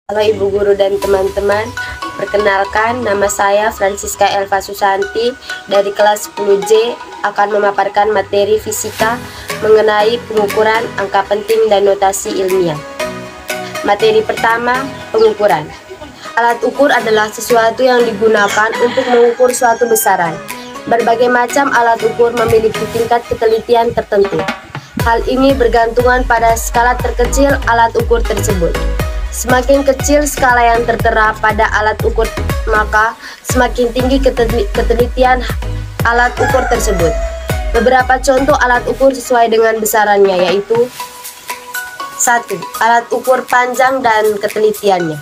Halo Ibu Guru dan teman-teman, perkenalkan nama saya Francisca Elva Susanti dari kelas 10J akan memaparkan materi fisika mengenai pengukuran angka penting dan notasi ilmiah. Materi pertama, pengukuran. Alat ukur adalah sesuatu yang digunakan untuk mengukur suatu besaran. Berbagai macam alat ukur memiliki tingkat ketelitian tertentu. Hal ini bergantungan pada skala terkecil alat ukur tersebut. Semakin kecil skala yang tertera pada alat ukur, maka semakin tinggi ketelitian alat ukur tersebut. Beberapa contoh alat ukur sesuai dengan besarannya yaitu 1. Alat ukur panjang dan ketelitiannya.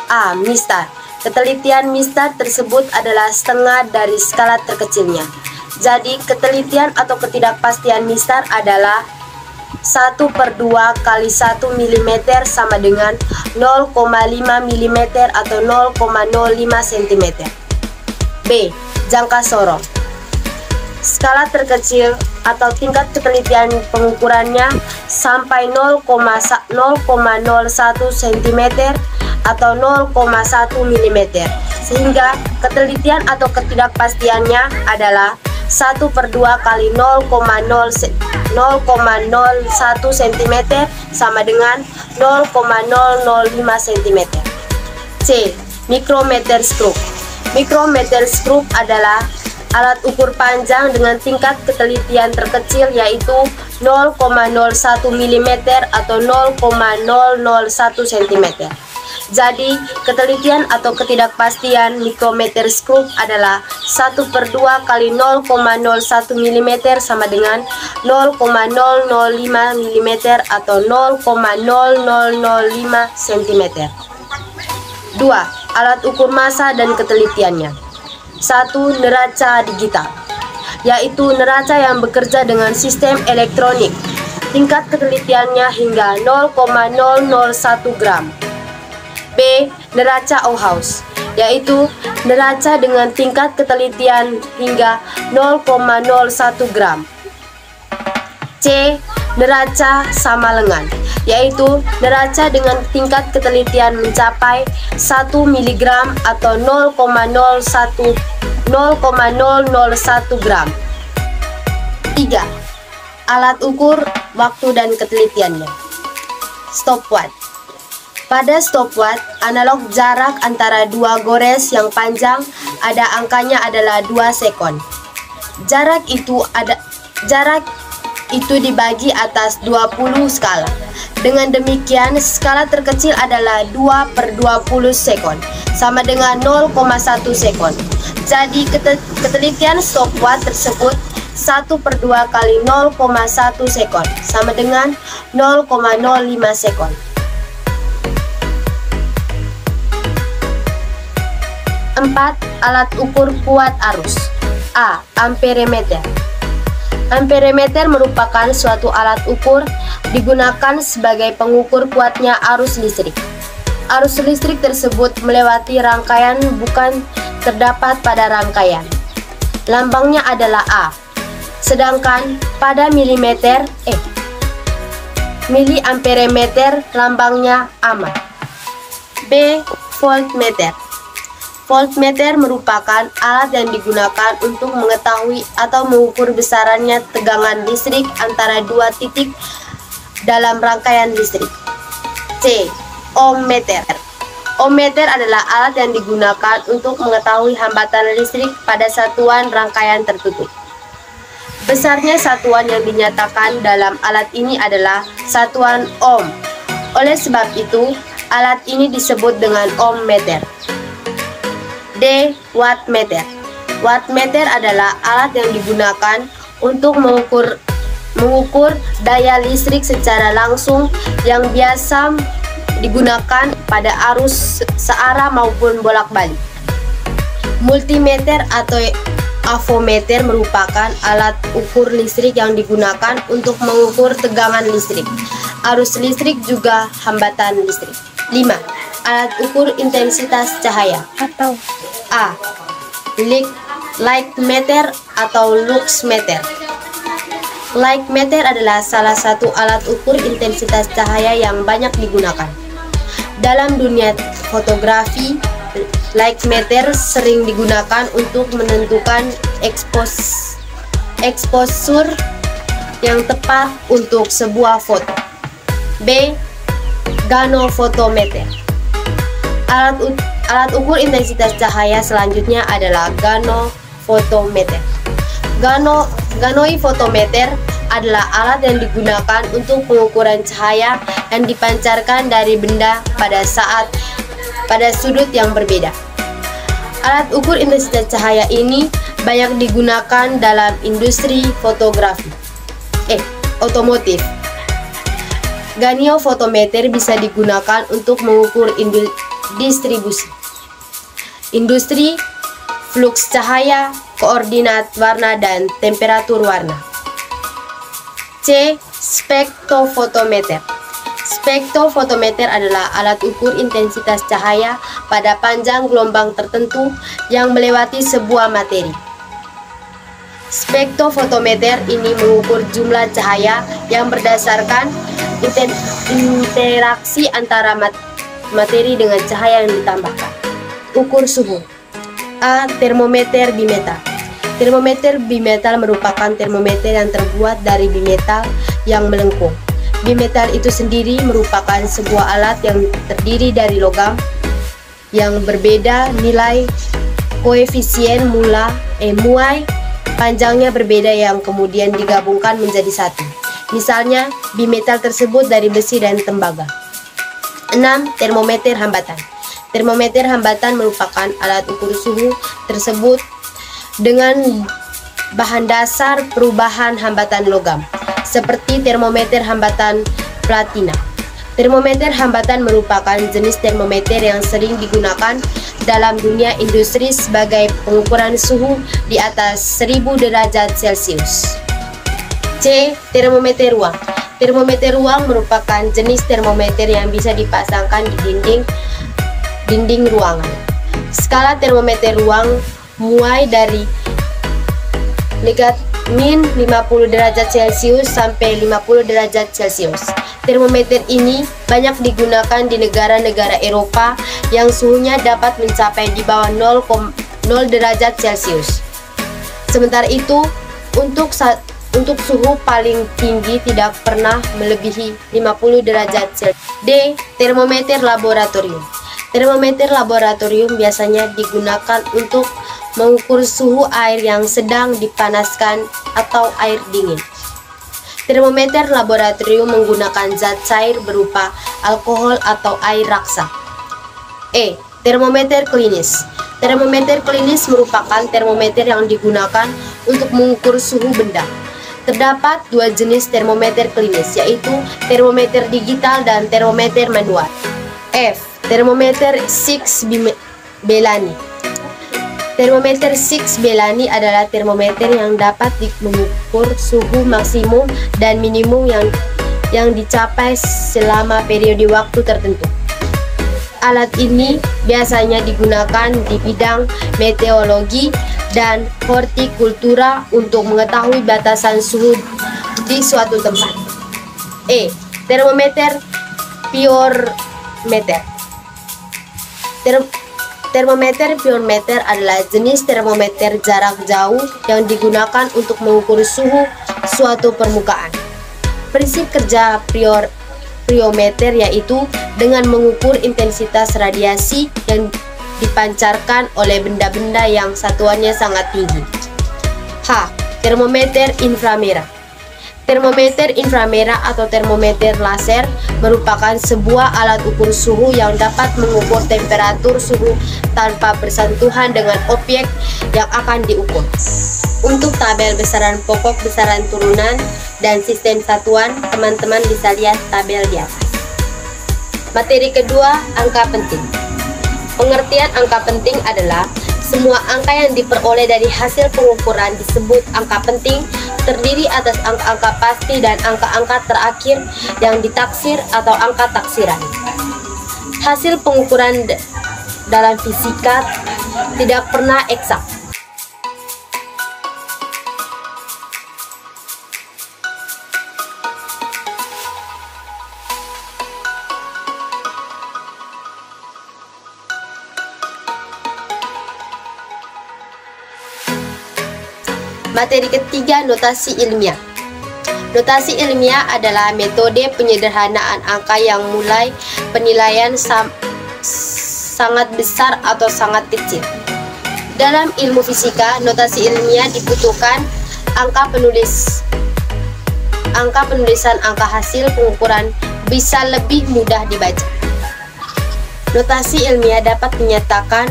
A. Mistar. Ketelitian mistar tersebut adalah setengah dari skala terkecilnya. Jadi, ketelitian atau ketidakpastian mistar adalah 1/2 kali 1 mm sama dengan 0,5 mm atau 0,05 cm. B. Jangka sorong. Skala terkecil atau tingkat ketelitian pengukurannya sampai 0,01 cm atau 0,1 mm, sehingga ketelitian atau ketidakpastiannya adalah 1/2 kali 0,01 cm sama dengan 0,005 cm. C. Mikrometer skrup. Mikrometer skrup adalah alat ukur panjang dengan tingkat ketelitian terkecil yaitu 0,01 mm atau 0,001 cm. Jadi, ketelitian atau ketidakpastian mikrometer skrup adalah 1/2 kali 0,01 mm sama dengan 0,005 mm atau 0,0005 cm. 2. Alat ukur massa dan ketelitiannya. 1. Neraca digital, yaitu neraca yang bekerja dengan sistem elektronik. Tingkat ketelitiannya hingga 0,001 gram. B. Neraca Auhaus, yaitu neraca dengan tingkat ketelitian hingga 0,01 gram. C. Neraca sama lengan, yaitu neraca dengan tingkat ketelitian mencapai 1 mg atau 0,001 gram. 3. Alat ukur waktu dan ketelitiannya. Stopwatch. Pada stopwatch, analog jarak antara dua gores yang panjang ada angkanya adalah 2 sekon. Jarak itu dibagi atas 20 skala. Dengan demikian, skala terkecil adalah 2/20 sekon, sama dengan 0,1 sekon. Jadi, ketelitian stopwatch tersebut 1/2 kali 0,1 sekon, sama dengan 0,05 sekon. 4. Alat ukur kuat arus. A. Amperemeter. Amperemeter merupakan suatu alat ukur digunakan sebagai pengukur kuatnya arus listrik. Arus listrik tersebut melewati rangkaian bukan terdapat pada rangkaian. Lambangnya adalah A. Sedangkan pada miliamperemeter lambangnya AMA. B. Voltmeter. Voltmeter merupakan alat yang digunakan untuk mengetahui atau mengukur besarannya tegangan listrik antara dua titik dalam rangkaian listrik. C. Ohmmeter. Ohmmeter adalah alat yang digunakan untuk mengetahui hambatan listrik pada satuan rangkaian tertutup. Besarnya satuan yang dinyatakan dalam alat ini adalah satuan ohm. Oleh sebab itu, alat ini disebut dengan ohmmeter. D. Wattmeter. Wattmeter adalah alat yang digunakan untuk mengukur daya listrik secara langsung yang biasa digunakan pada arus searah maupun bolak-balik. Multimeter atau avometer merupakan alat ukur listrik yang digunakan untuk mengukur tegangan listrik, arus listrik juga hambatan listrik. 5. Alat ukur intensitas cahaya atau A. Light meter atau lux meter. Light meter adalah salah satu alat ukur intensitas cahaya yang banyak digunakan. Dalam dunia fotografi, light meter sering digunakan untuk menentukan exposure yang tepat untuk sebuah foto. B. Ganofotometer. Alat ukur intensitas cahaya selanjutnya adalah ganofotometer. Ganofotometer adalah alat yang digunakan untuk pengukuran cahaya yang dipancarkan dari benda pada sudut yang berbeda. Alat ukur intensitas cahaya ini banyak digunakan dalam industri fotografi, otomotif. Ganofotometer bisa digunakan untuk mengukur distribusi, industri, fluks cahaya, koordinat warna, dan temperatur warna. C. Spektrofotometer. Spektrofotometer adalah alat ukur intensitas cahaya pada panjang gelombang tertentu yang melewati sebuah materi. Spektrofotometer ini mengukur jumlah cahaya yang berdasarkan interaksi antara materi dengan cahaya yang ditambahkan. Ukur suhu. A. Termometer bimetal. Termometer bimetal merupakan termometer yang terbuat dari bimetal yang melengkung. Bimetal itu sendiri merupakan sebuah alat yang terdiri dari logam yang berbeda nilai koefisien muai panjangnya berbeda yang kemudian digabungkan menjadi satu. Misalnya, bimetal tersebut dari besi dan tembaga. 6. Termometer hambatan. Termometer hambatan merupakan alat ukur suhu tersebut dengan bahan dasar perubahan hambatan logam, seperti termometer hambatan platina. Termometer hambatan merupakan jenis termometer yang sering digunakan dalam dunia industri sebagai pengukuran suhu di atas 1000 derajat Celcius. C. Termometer ruang. Termometer ruang merupakan jenis termometer yang bisa dipasangkan di dinding ruangan. Skala termometer ruang mulai dari -50 derajat Celcius sampai 50 derajat Celcius. Termometer ini banyak digunakan di negara-negara Eropa yang suhunya dapat mencapai di bawah 0 derajat Celcius. Sementara itu, untuk suhu paling tinggi tidak pernah melebihi 50 derajat Celcius. D. Termometer laboratorium. Termometer laboratorium biasanya digunakan untuk mengukur suhu air yang sedang dipanaskan atau air dingin. Termometer laboratorium menggunakan zat cair berupa alkohol atau air raksa. E. Termometer klinis. Termometer klinis merupakan termometer yang digunakan untuk mengukur suhu benda. Terdapat dua jenis termometer klinis, yaitu termometer digital dan termometer manual. F. Termometer 6 Belani. Termometer 6 Belani adalah termometer yang dapat mengukur suhu maksimum dan minimum yang dicapai selama periode waktu tertentu. Alat ini biasanya digunakan di bidang meteorologi dan hortikultura untuk mengetahui batasan suhu di suatu tempat. E. Termometer pyometer. Termometer pyometer adalah jenis termometer jarak jauh yang digunakan untuk mengukur suhu suatu permukaan. Prinsip kerja pyometer yaitu dengan mengukur intensitas radiasi yang dipancarkan oleh benda-benda yang satuannya sangat tinggi. H. Termometer inframerah. Termometer inframerah atau termometer laser merupakan sebuah alat ukur suhu yang dapat mengukur temperatur suhu tanpa bersentuhan dengan objek yang akan diukur. Untuk tabel besaran pokok, besaran turunan, dan sistem satuan, teman-teman bisa lihat tabel di atas. Materi kedua, angka penting. Pengertian angka penting adalah semua angka yang diperoleh dari hasil pengukuran disebut angka penting, terdiri atas angka-angka pasti dan angka-angka terakhir yang ditaksir atau angka taksiran. Hasil pengukuran dalam fisika tidak pernah eksak. Materi ketiga, notasi ilmiah. Notasi ilmiah adalah metode penyederhanaan angka yang mulai penilaian sangat besar atau sangat kecil. Dalam ilmu fisika, notasi ilmiah dibutuhkan angka penulisan angka hasil pengukuran bisa lebih mudah dibaca. Notasi ilmiah dapat dinyatakan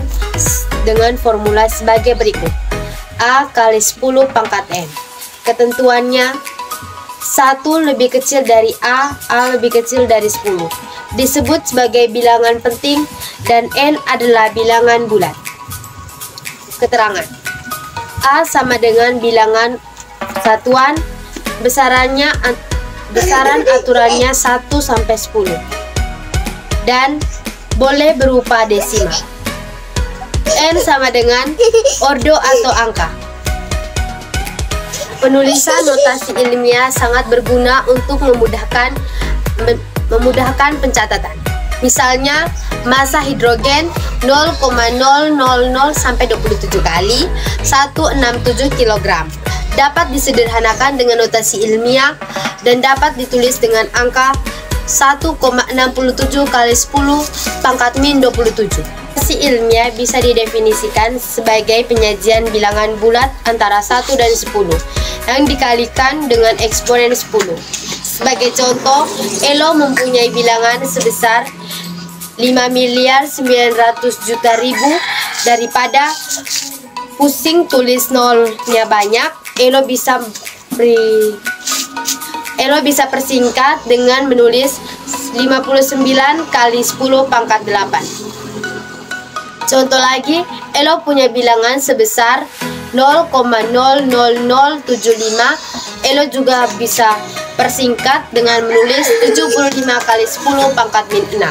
dengan formula sebagai berikut. A kali 10 pangkat N. Ketentuannya 1 lebih kecil dari A lebih kecil dari 10. Disebut sebagai bilangan penting dan N adalah bilangan bulat. Keterangan. A sama dengan bilangan satuan, besaran aturannya 1 sampai 10 dan boleh berupa desimal. N sama dengan ordo atau angka. Penulisan notasi ilmiah sangat berguna untuk memudahkan pencatatan. Misalnya, massa hidrogen 0,000 sampai 27 kali 167 kg dapat disederhanakan dengan notasi ilmiah dan dapat ditulis dengan angka 1,67 kali 10 pangkat min 27. Notasi ilmiah bisa didefinisikan sebagai penyajian bilangan bulat antara 1 dan 10 yang dikalikan dengan eksponen 10. Sebagai contoh, Elo mempunyai bilangan sebesar 5.900.000.000. Daripada pusing tulis nolnya banyak, Elo bisa persingkat dengan menulis 59 kali 10 pangkat 8. Contoh lagi, Elo punya bilangan sebesar 0,00075. Elo juga bisa persingkat dengan menulis 75 kali 10 pangkat min 6.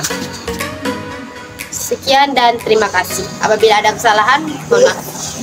Sekian dan terima kasih. Apabila ada kesalahan, mohon maaf.